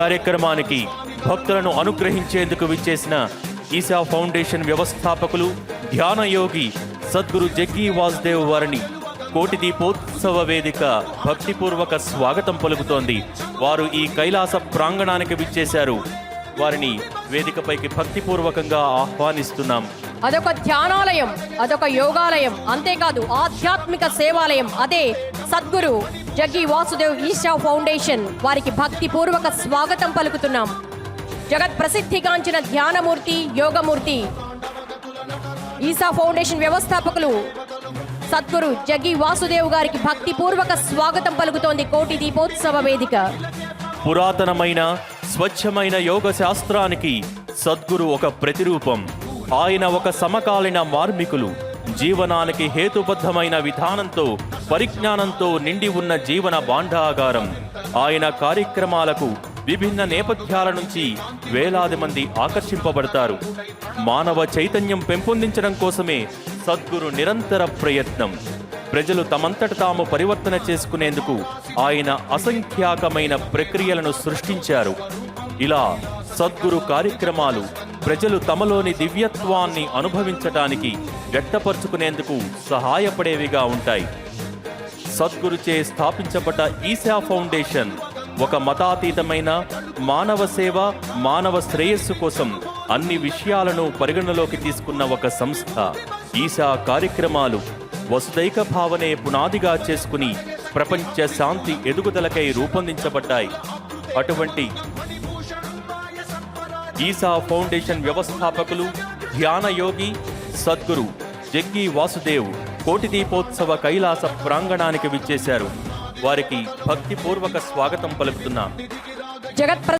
కార్యక్రమానికి భక్తులను అనుగ్రహించేందుకు విచ్చేసిన ఈశా ఫౌండేషన్ వ్యవస్థాపకులు ధ్యానయోగి సద్గురు జగ్గీ వాసుదేవ్ వారిని కోటి దీపోత్సవ వేదిక భక్తిపూర్వక స్వాగతం పలుకుతోంది. వారు ఈ కైలాస ప్రాంగణానికి విచ్చేశారు. వారిని వేదికపైకి భక్తిపూర్వకంగా ఆహ్వానిస్తున్నాం. అదొక ధ్యానాలయం, అదొక యోగాలయం, అంతేకాదు ఆధ్యాత్మిక సేవాలయం. అదే సద్గురు జగ్గీ వాసుదేవ్ ఈశా ఫౌండేషన్. వారికి భక్తిపూర్వక స్వాగతం పలుకుతున్నాం. జగత్ ప్రసిద్ధిగాంచిన ధ్యానమూర్తి, యోగమూర్తి ఈశా ఫౌండేషన్ వ్యవస్థాపకులు సద్గురు జగ్గీ వాసుదేవ్ గారికి భక్తిపూర్వక స్వాగతం పలుకుతోంది కోటి దీపోత్సవ వేదిక. పురాతనమైన స్వచ్ఛమైన యోగ శాస్త్రానికి సద్గురు ఒక ప్రతిరూపం. ఆయన ఒక సమకాలీన మార్మికులు. జీవనానికి హేతుబద్ధమైన విధానంతో, పరిజ్ఞానంతో నిండి ఉన్న జీవన భాండాగారం. ఆయన కార్యక్రమాలకు విభిన్న నేపథ్యాల నుంచి వేలాది మంది ఆకర్షింపబడతారు. మానవ చైతన్యం పెంపొందించడం కోసమే సద్గురు నిరంతర ప్రయత్నం. ప్రజలు తమంతట తాము పరివర్తన చేసుకునేందుకు ఆయన అసంఖ్యాకమైన ప్రక్రియలను సృష్టించారు. ఇలా సద్గురు కార్యక్రమాలు ప్రజలు తమలోని దివ్యత్వాన్ని అనుభవించటానికి వ్యక్తపరుచుకునేందుకు సహాయపడేవిగా ఉంటాయి. సద్గురుచే స్థాపించబడ్డ ఈశా ఫౌండేషన్ ఒక మతాతీతమైన మానవ సేవ, మానవ శ్రేయస్సు కోసం అన్ని విషయాలను పరిగణలోకి తీసుకున్న ఒక సంస్థ. ఈశా కార్యక్రమాలు వసుదైక భావనే పునాదిగా చేసుకుని ప్రపంచ శాంతి ఎదుగుదలకై రూపొందించబడ్డాయి. అటువంటి ఈశా ఫౌండేషన్ వ్యవస్థాపకులు ధ్యానయోగి సద్గురు జగ్గీ వాసుదేవ్ కోటి దీపోత్సవ కైలాస ప్రాంగణానికి విచ్చేశారు. వారికి భక్తిపూర్వక స్వాగతం పలుకుతున్నాం. జగత్